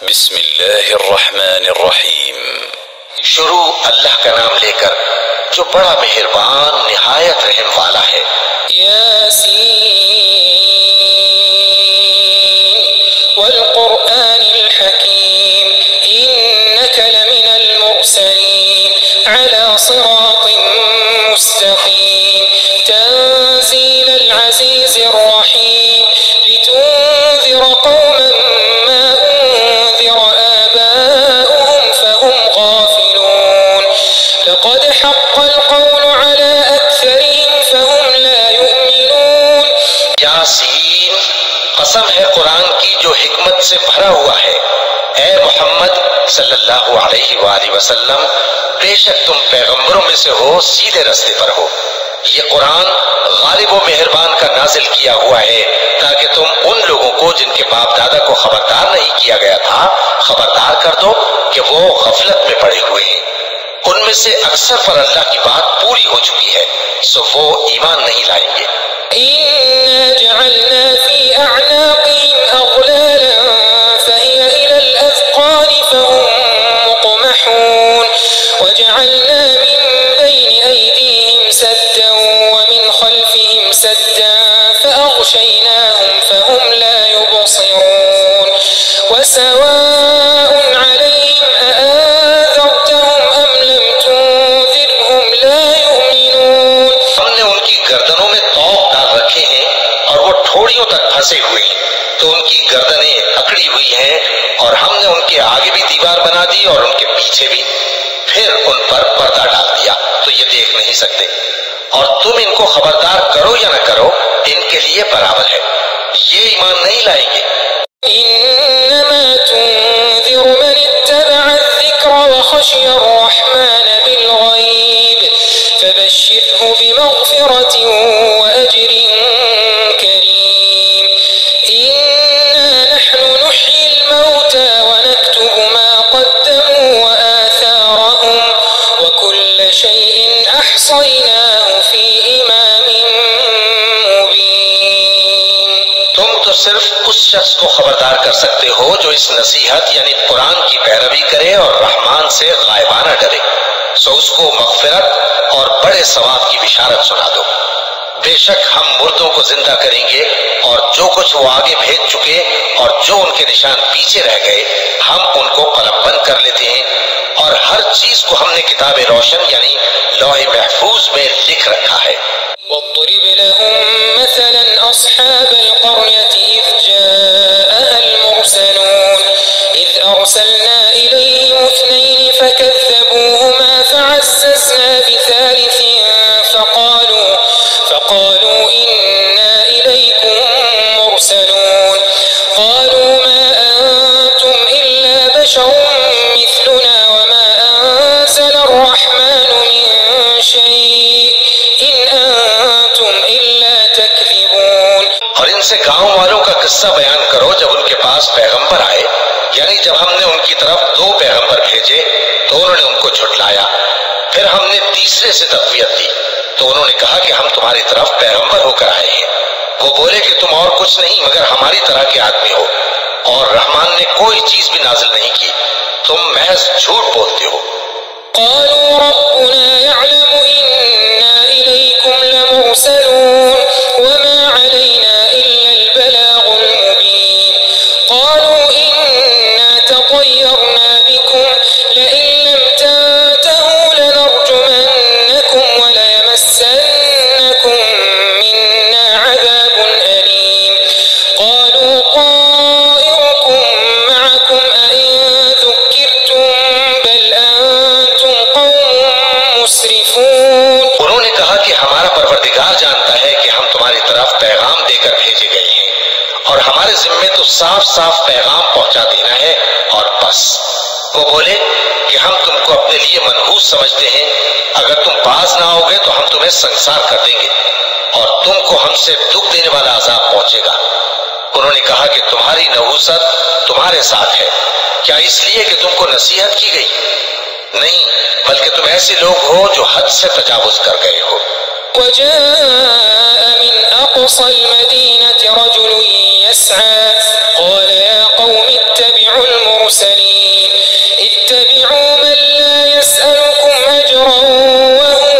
बिस्मिल्लाहिर्रहमानिर्रहीम। शुरू अल्लाह का नाम लेकर जो बड़ा मेहरबान निहायत रहम वाला है। यासीन वल कुरआनिल हकीम इन्नका लमिनल मुरसलीन अला सिरातिन मुस्तकीम तंज़ीलल अज़ीज़िर रहीम लितुन्ज़िर कौमन मा उन्ज़िर आबाउहुम फहुम गाफिलून लक़द हक़्क़ल क़ौलु अला अक्सरिहिम फहुम ला युमिनून। यासीन, कसम है कुरान की जो हिकमत से भरा हुआ है। ए मोहम्मद सल्लल्लाहु अलैहि वसल्लम, बेशक तुम पैगंबरों में से हो, सीधे रास्ते पर हो। ये कुरान गालिब व मेहरबान का नाजिल किया हुआ है ताकि तुम उन लोगों को जिनके बाप दादा को खबरदार नहीं किया गया था खबरदार कर दो कि वो गफलत में पड़े हुए हैं। उनमें से अक्सर पर अल्लाह की बात पूरी हो चुकी है, सो वो ईमान नहीं लाएंगे। इन्ना जअलना फी अअनाक़िहिम अग़लालन फहिय इलल अज़क़ानि फहुम मुक़महून वजअलना मिन बैनि अयदीहिम सद्दन वमिन खल्फिहिम सद्दन फअग़शयनाहुम फहुम ला युबसिरून वसवाअन अलैहिम अअन्ज़रतहुम अम लम तुन्ज़िरहुम ला युमिनून। हमने उनकी गर्दनों में तौक डाल रखे हैं और वो ठोड़ियों तक फंसे हुए हैं, तो उनकी गर्दनें अकड़ी हुई हैं और हमने उनके आगे भी दीवार बना दी और उनके पीछे भी, फिर उन पर पर्दा डाल दिया तो ये देख नहीं सकते। और तुम इनको खबरदार करो या न करो, इनके लिए बराबर है, ये ईमान नहीं लाएंगे। इन्नमा तुन्ज़िरु मन इत्तबअ अज़्ज़िक्र व खशिय अर्रहमान बिलग़ैब फबश्शिरहु बिमग़फ़िरतिन व अज्रिन करीम। इन्ना नहनु नुह्यिल मौता व नक्तुबु मा क़द्दमू व आथारहुम व कुल्ल शैइन अहसयनाहु फी इमामिन मुबीन। तुम तो सिर्फ उस शख्स को खबरदार कर सकते हो जो इस नसीहत यानी कुरान की पैरवी करे और रहमान से गायबाना डरे, सो उसको मग़फ़िरत और बड़े सवाब की बिशारत सुना दो। बेशक हम मुर्दों को जिंदा करेंगे और जो कुछ वो आगे भेज चुके और जो उनके निशान पीछे रह गए हम उनको कलमबंद कर लेते हैं और हर चीज को हमने किताब रोशन यानी लौह महफूज में लिख रखा है। واضرب لهم مثلا أصحاب القرية إذ جاءها المرسلون إذ أرسلنا إليهم اثنين فكذبوهما فعززنا بثالث فقالوا إنا إليكم مرسلون قالوا ما أنتم إلا بشر مثلنا وما أنزل الرحمن من شيء إن أنتم إلا تكذبون। और इनसे गांव वालों का किस्सा बयान करो जब उनके पास पैगंबर आए, यानी जब हमने उनकी तरफ दो पैगंबर भेजे तो उन्होंने उनको झुठलाया, फिर हमने तीसरे से तक़वियत दी तो उन्होंने कहा कि हम तुम्हारी तरफ पैगंबर होकर आए हैं। वो बोले कि तुम और कुछ नहीं मगर हमारी तरह के आदमी हो और रहमान ने कोई चीज भी नाजिल नहीं की, तुम महज झूठ बोलते हो। قالوا ربنا يعلم إنا إليكم لمرسلون وما علينا إلا البلاغ المبين قالوا إنا تطيرنا بكم لئن لم تنتهوا لنرجمنكم وليمسنكم منا عذاب أليم قالوا طائركم معكم أئن ذكرتم بل أنتم قوم मुसरिफून। उन्होंने कहा कि हमारा परवरदिगार जानता है कि हम तुम्हारी तरफ पैगाम देकर भेजे गए हैं और हमारे जिम्मे तो साफ साफ पैगाम पहुंचा देना है और बस। वो बोले कि हम तुमको अपने लिए मनहूस समझते हैं, अगर तुम बाज ना आओगे तो हम तुम्हें संसार कर देंगे और तुमको हमसे दुख देने वाला अजाब पहुंचेगा। उन्होंने कहा कि तुम्हारी नहूसत तुम्हारे साथ है, क्या इसलिए कि तुमको नसीहत की गई? नहीं, बल्कि तुम ऐसे लोग हो जो हद से तजावुज कर गए हो। وجاء من أقصى المدينة رجل يسعى قال يا قوم اتبعوا المرسلين المرسلين اتبعوا من لا يسألكم أجرا وهم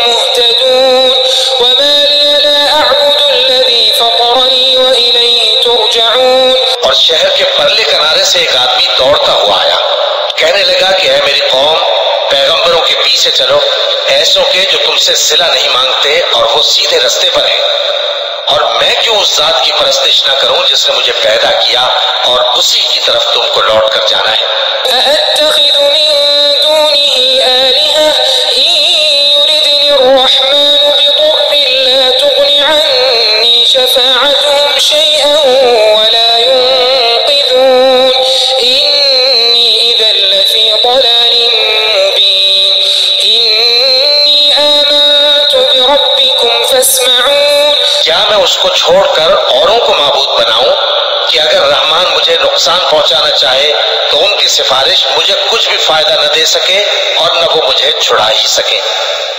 مهتدون وما لي لا أعبد الذي فطرني وإليه ترجعون। और शहर के परले किनारे से एक आदमी दौड़ता हुआ आया, कहने लगा कि ऐ मेरी कौम, पैगंबरों के पीछे चलो, ऐसों के जो तुमसे सिला नहीं मांगते और वो सीधे रास्ते पर हैं। और मैं क्यों उस जात की परस्तिश न करूं जिसने मुझे पैदा किया और उसी की तरफ तुमको लौट कर जाना है। أأتخذ من دونه آلهة إن يردني الرحمن بضر لا تغن عني شفاعتهم شيئا ولا ينقذون إني إذا لفي ضلال مبين إني آمنت بربكم فاسمعون। क्या मैं उसको छोड़कर औरों को माबूद बनाऊं कि अगर रहमान मुझे नुकसान पहुंचाना चाहे तो उनकी सिफारिश मुझे कुछ भी फायदा न दे सके और न वो मुझे छुड़ा ही सके।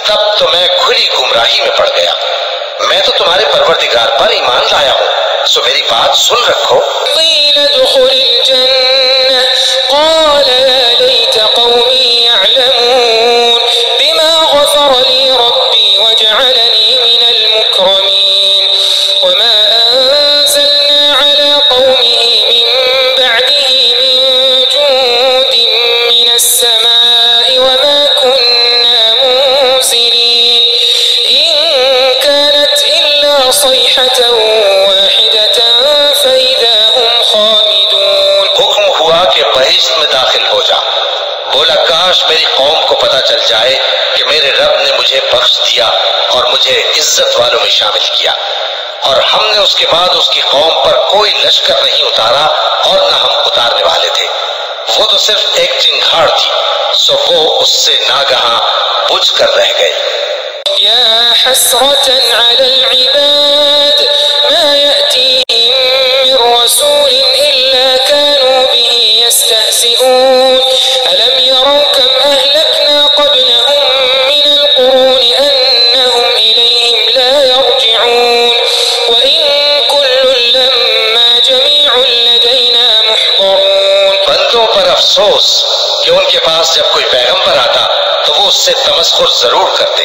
तब तो मैं खुली गुमराही में पड़ गया। मैं तो तुम्हारे परवरदिगार पर ईमान लाया हूँ, सो मेरी बात सुन रखो। قيل ادخل الجنة قال يا ليت قومي يعلمون بما غفر لي ربي وجعلني من المكرمين وما أنزلنا على قومه من بعده من جند من السماء وما كنا منزلين إن كانت إلا صيحة واحدة فإذا هم خامدون। हुक्म हुआ कि बहिश्त में दाखिल हो जा। बोला काश मेरी कौम को पता चल जाए कि मेरे रब ने मुझे बख्श दिया और मुझे इज्जत वालों में शामिल किया और हमने उसके बाद उसकी कौम पर कोई लश्कर नहीं उतारा और न हम उतारने वाले थे। वो तो सिर्फ एक चिंगाड़ थी, सो वो उससे नागहां बुझ कर रह गए। يا حسرة على العباد ما يأتيهم من رسول إلا كانوا به يستهزئون ألم يروا كم أهلكنا قبلهم من القرون أنهم إليهم لا يرجعون وإن كل لما جميع لدينا محضرون। बंदों पर अफसोस कि उनके पास जब कोई पैगंबर आता तो वो उससे तमस्खुर जरूर करते।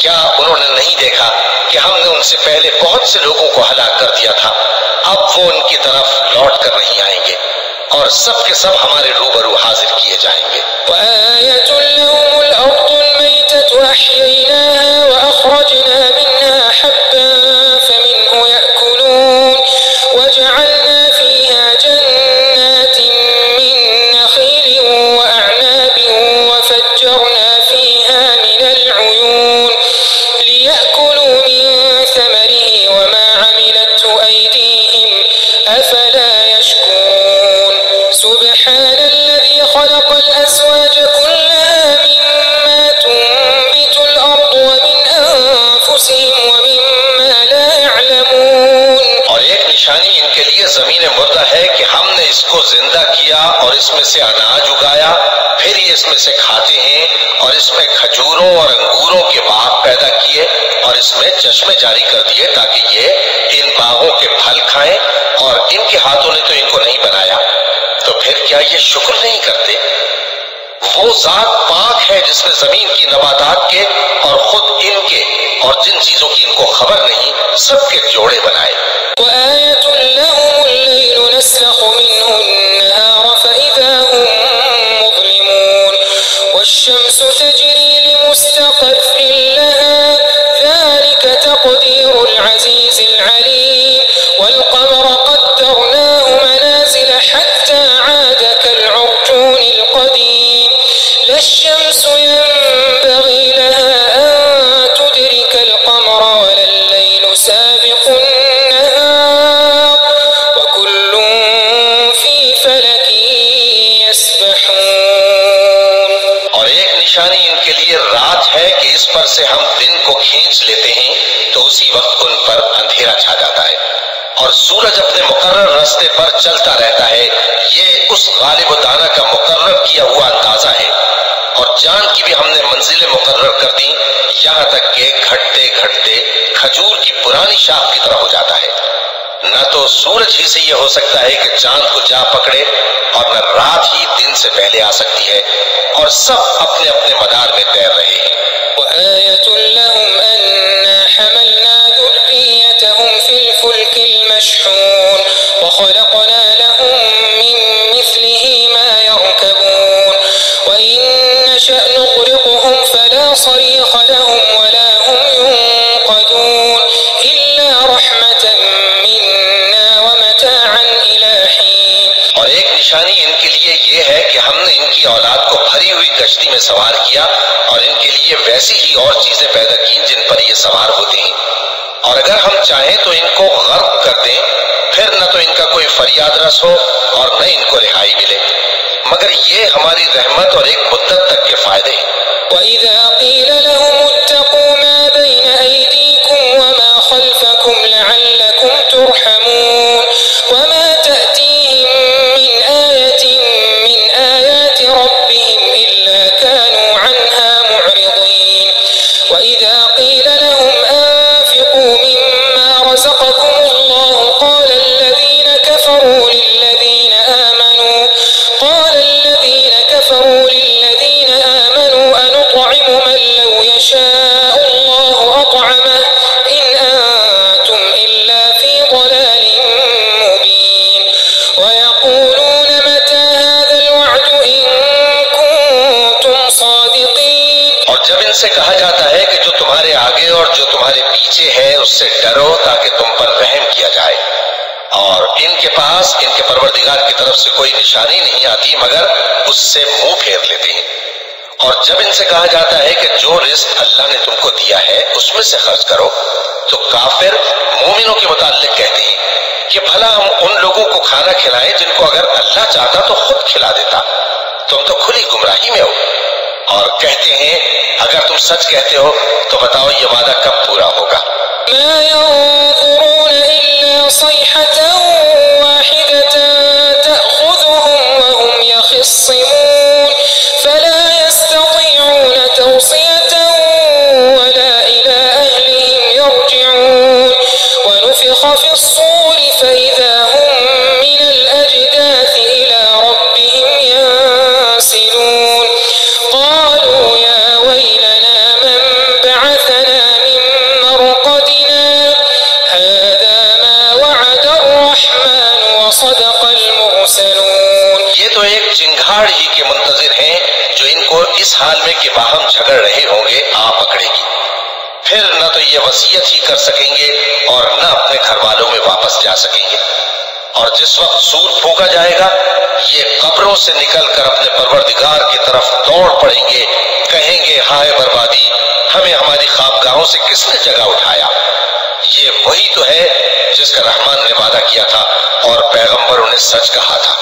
क्या उन्होंने नहीं देखा कि हमने उनसे पहले बहुत से लोगों को हलाक कर दिया था। अब वो उनकी तरफ लौट कर नहीं आएंगे और सब के सब हमारे रूबरू हाजिर किए जाएंगे। وآية لهم الأرض الميتة أحييناها وأخرجنا منها حبا فمنه يأكلون وجعلنا فيها جنات من نخيل وأعناب وفجرنا فيها من العيون ليأكلوا من ثمره وما عملته أيديهم أفلا يشكرون سبحان الذي خلق الأزواج كلها مما تنبت الأرض ومن أنفسهم ومما لا يعلمون। और एक निशानी इनके लिए जमीन मुर्दा है कि हमने इसको जिंदा किया और इसमें से अनाज उगाया, फिर ये इसमें से खाते हैं और इसमें खजूरों और अंगूरों के बाग पैदा किए और इसमें चश्मे जारी कर दिए ताकि ये इन बागों के फल खाएं और इनके हाथों ने तो इनको नहीं बनाया, तो फिर क्या ये शुक्र नहीं करते। वो जात पाक है जिसने जमीन की नबातात के और खुद इनके और जिन चीजों की इनको खबर नहीं सबके जोड़े बनाए। وآية لهم الليل نسلخ منه النهار فإذا هم مظلمون والشمس تجري لمستقر لها ذلك تقدير العزيز العليم والقمر قدرناه منازل حتى عاد كالعرجون القديم لا الشمس ينبغي لها أن تدرك القمر ولا الليل سابق النهار وكل في فلك يسبحون। और एक निशानी इनके लिए रात है कि इस पर से हम दिन को खींच लेते हैं तो उसी वक्त उन पर अंधेरा छा जाता है और सूरज अपने मुकर्रर रास्ते पर चलता रहता है। ये उस गालिब दाना का मुकर्रर किया हुआ अंदाजा है और चांद की भी हमने मंजिलें मुकर्रर कर दी यहाँ तक कि घटते घटते खजूर की पुरानी शाख की तरह हो जाता है। न तो सूरज ही से यह हो सकता है कि चांद को जा पकड़े और न रात ही दिन से पहले आ सकती है, और सब अपने अपने मदार में तैर रहे हैं। और एक निशानी इनके लिए ये है कि हमने इनकी औलाद को भरी हुई कश्ती में सवार किया और इनके लिए वैसी ही और चीजें पैदा की जिन पर ये सवार होते हैं, और अगर हम चाहें तो इनको गर्क कर दें, फिर न तो इनका कोई फरियाद रस हो और न इनको रिहाई मिले, मगर ये हमारी रहमत और एक मुद्दत तक के फायदे हैं। से कहा जाता है कि जो तुम्हारे आगे और जो तुम्हारे पीछे है उससे डरो ताकि तुम पर रहम किया जाए, और इनके पास इनके परवरदिगार की तरफ से कोई निशानी नहीं आती मगर उससे मुंह फेर लेते हैं। और जब इनसे कहा जाता है कि जो रिस्क अल्लाह ने तुमको दिया है उसमें से खर्च करो, तो काफिर मोमिनों के मुताल्लिक कहते हैं कि भला हम उन लोगों को खाना खिलाएं जिनको अगर अल्लाह चाहता तो खुद खिला देता, तुम तो खुली गुमराही में हो। और कहते हैं अगर तुम सच कहते हो तो बताओ ये वादा कब पूरा होगा। ये तो एक चिंगाड़ ही के मुंतजिर हैं जो इनको इस हाल में कि बाहम झगड़ रहे होंगे आ पकड़ेगी, फिर न तो ये वसीयत ही कर सकेंगे और न अपने घर वालों में वापस जा सकेंगे। और जिस वक्त सूर फूंका जाएगा ये कब्रों से निकलकर अपने परवरदिगार की तरफ दौड़ पड़ेंगे, कहेंगे हाय बर्बादी, हमें हमारी ख्वाबगाहों से किसने जगह उठाया। ये वही तो है जिसका रहमान ने वादा किया था और पैगंबरों ने सच कहा था।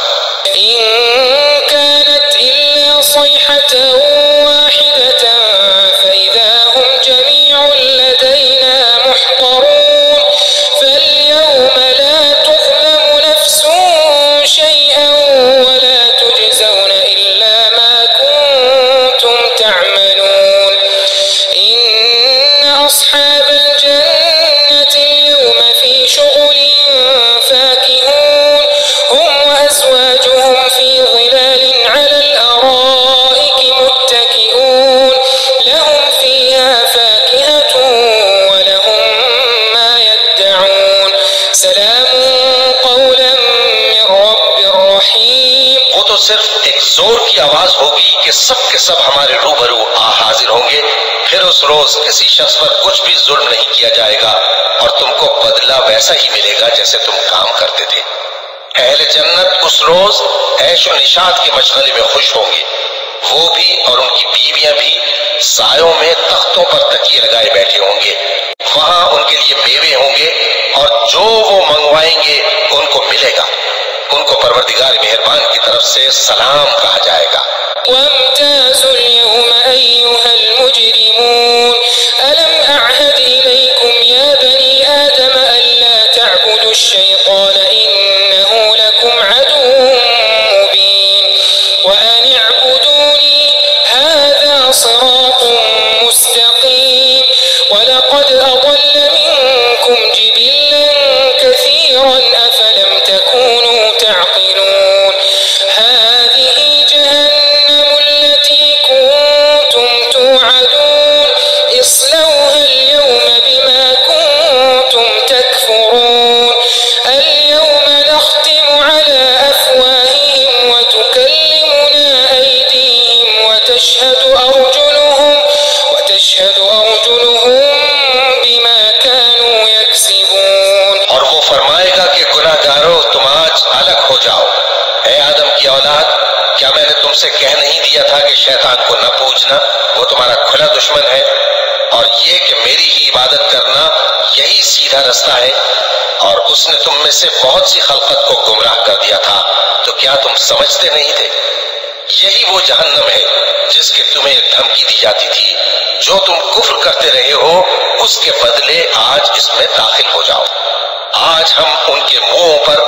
सिर्फ एक जोर की आवाज होगी कि सब के सब हमारे रूबरू आ हाजिर होंगे, फिर उस रोज किसी शख्स पर कुछ भी जुल्म नहीं किया जाएगा और तुमको बदला वैसा ही मिलेगा जैसे तुम काम करते थे। अहले जन्नत उस रोज ऐशो निशात के मशगले में खुश होंगे, वो भी और उनकी बीवियां भी सायों में तख्तों पर तकिए लगाए बैठे होंगे। वहां उनके लिए मेवे होंगे और जो वो मंगवाएंगे उनको मिलेगा। उनको परवरदिगार मेहरबान की तरफ से सलाम कहा जाएगा। वलक़द अضल मिनकुम जिबिल्लन कसीरन कि मेरी ही इबादत करना यही सीधा रास्ता है, और उसने तुम में से बहुत सी खलकत को गुमराह कर दिया था, तो क्या तुम समझते नहीं थे? यही वो जहन्नम है जिसके तुम्हें धमकी दी जाती थी। जो तुम कुफ्र करते रहे हो उसके बदले आज इसमें दाखिल हो जाओ। आज हम उनके मुंहों पर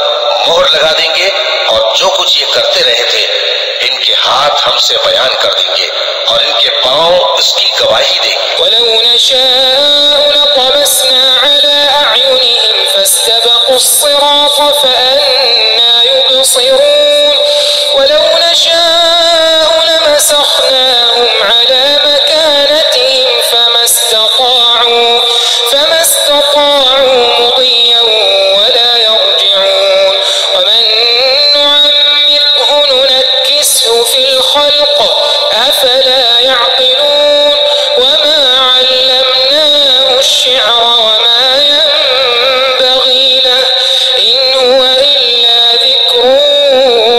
मोहर लगा देंगे और जो कुछ ये करते रहे थे इनके हाथ हमसे बयान कर देंगे और इनके पांव उसकी गवाही देंगे। वलौ नशाअ लतमस्ना अला अ'युनिहिम फस्तबक़ु अस्सिरात फअन्ना युबसिरून वलौ नशाअ लमसखनाहुम अला मकानतिहिम फमस्तताअू मुदिय्यन वला यरजिऊन वमन नुअम्मिरहु नुनक्किसहु फिल खल्क़ अफला यअक़िलून वमा अल्लमनाहु الشعر وما ينبغي له إن هو إلا ذكر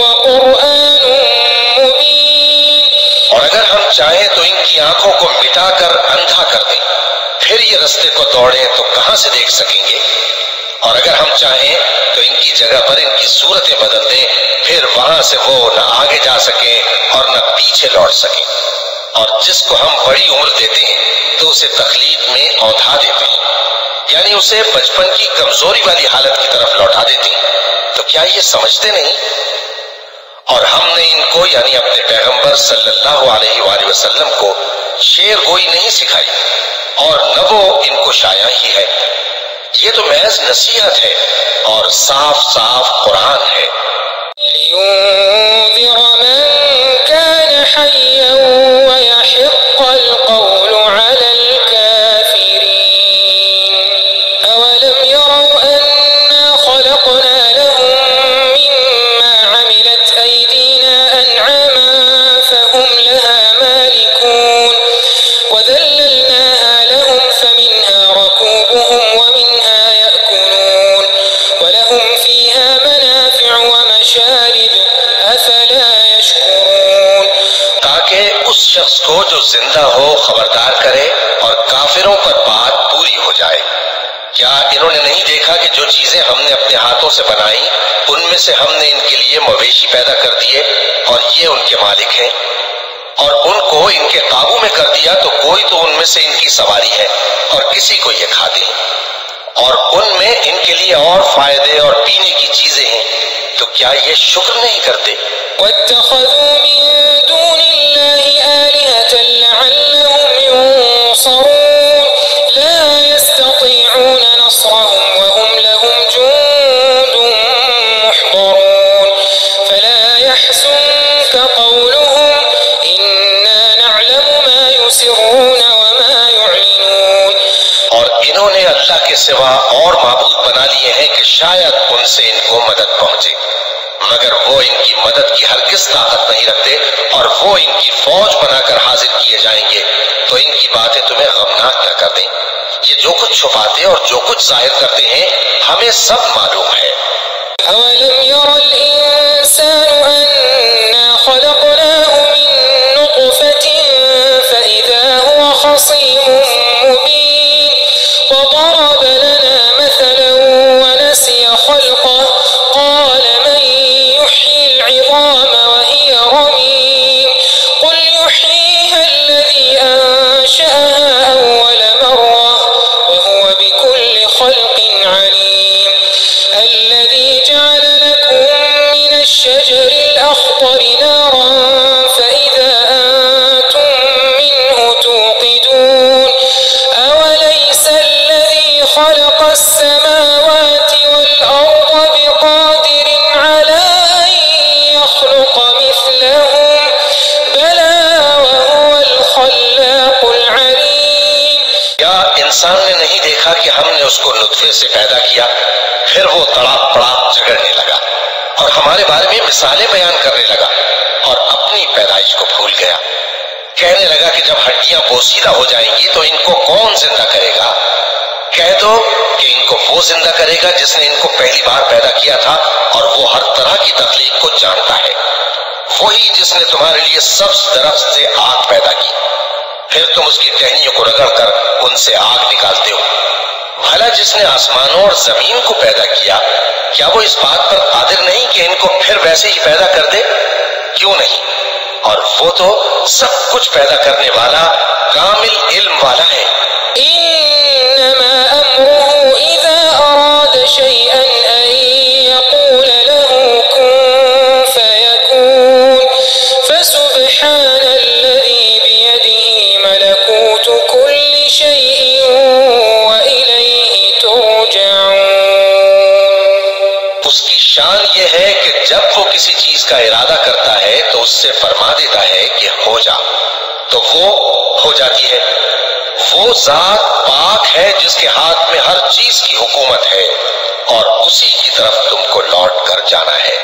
وقرآن مبين। और अगर हम चाहें तो इनकी आंखों को मिटाकर अंधा कर दें, फिर ये रास्ते को दौड़े तो कहां से देख सकेंगे। और अगर हम चाहें तो इनकी जगह पर इनकी सूरतें बदल दें, फिर वहां से वो न आगे जा सके और न पीछे लौट सके। और जिसको हम बड़ी उम्र देते हैं तो उसे तकलीफ में औंधा देते हैं, यानी उसे बचपन की कमजोरी वाली हालत की तरफ लौटा देते हैं। तो क्या ये समझते नहीं? और हमने इनको यानी अपने पैगंबर सल्लल्लाहु अलैहि वसल्लम को शेर गोई नहीं सिखाई और न वो इनको शाया ही है। ये तो महज नसीहत है और साफ साफ कुरान है। लियुंज़िर मन कान हय्यन व यहिक़्क़ल क़ौलु अलल काफ़िरीन। अवलम यरौ अन्ना ख़लक़ना लहुम मिम्मा अमिलत अयदीना अन'आमन फहुम लहा मालिकून वज़ल्ललनाहा लहुम फमिन्हा रकूबुहुम वमिन्हा यअकुलून वलहुम फ़ीहा मनाफ़ि'ु वमशारिब अफ़ला यशकुरून। ताकि उस शख्स को जो जिंदा हो खबरदार करे और काफिरों पर बात पूरी हो जाए। क्या इन्होंने नहीं देखा कि जो चीजें हमने अपने हाथों से बनाई उनमें से हमने इनके लिए मवेशी पैदा कर दिए और ये उनके मालिक हैं, और उनको इनके काबू में कर दिया तो कोई तो उनमें से इनकी सवारी है और किसी को ये खाते हैं, और उनमें इनके लिए और फायदे और पीने की चीजें हैं, तो क्या ये शुक्र नहीं करते? वत्तखज़ू मिन दूनिल्लाहि आलिहतन लअल्लहुम युनसरून ला यस्ततीऊन नस्रहुम वहुम लहुम जुन्दुन मुहदरून फला यहज़ुनक क़ौलुहुम इन्ना नअलमु मा युसिर्रून वमा युअलिनून। और इन्होंने अल्लाह के सिवा और माबूद बना लिए हैं कि शायद उनसे इनको मदद पहुंचे, मगर वो इनकी मदद की हरगिज ताकत नहीं रखते, और वो इनकी फौज बनाकर हाजिर किए जाएंगे, तो इनकी बातें तुम्हें गमनाक न कर दें। ये जो कुछ छुपाते और जो कुछ जाहिर करते हैं हमें सब मालूम है। अवलम यरल इंसानु अन्ना खलक़नाहु मिन नुत्फ़तिन फ़इज़ा हुवा ख़सीमुन मुबीन वضرب لنا مثلا ونسي خلقه قال من يحيي العظام وهي رميم قل يحييها الذي أنشأها أول مرة وهو بكل خلق عليم الذي جعل لكم من الشجر الأخضر نارا فإذا أنتم منه توقدون أوليس الذي خلق السماوات والأرض بقادر على أن يخلق مثلهم بلى وهو الخلاق العليم। क्या इंसान ने नहीं देखा कि हमने उसको नुत्फे से पैदा किया, फिर वो तड़ाक पड़ाक झगड़ने लगा और हमारे बारे में मिसालें बयान करने लगा और अपनी पैदाइश को भूल गया। कहने लगा कि जब हड्डियां बोसीदा हो जाएंगी तो इनको कौन जिंदा करेगा? कह दो कि इनको वो जिंदा करेगा जिसने इनको पहली बार पैदा किया था, और वो हर तरह की तकलीफ को जानता है। वही जिसने तुम्हारे लिए सब्ज दरख्त से आग पैदा की, फिर तुम उसकी टहनियों को रगड़कर उनसे आग निकालते हो। भला जिसने आसमानों और जमीन को पैदा किया, क्या वो इस बात पर कादिर नहीं कि इनको फिर वैसे ही पैदा कर दे? क्यों नहीं? और वो तो सब कुछ पैदा करने वाला, कामिल इल्म वाला है। इन्नमा अम्रुहु इज़ा अराद शैअन अन यक़ूल लहू कुन फयकून फसुब्हानल्लज़ी बियदिही मलकूतु कुल्लि शैइन व इलैहि तुरजऊन। उसकी शान ये है कि जब वो किसी चीज का इरादा करता है तो उससे फरमा देता है कि हो जा, तो वो हो जाती है। वो जात पाक है जिसके हाथ में हर चीज की हुकूमत है और उसी की तरफ तुमको लौट कर जाना है।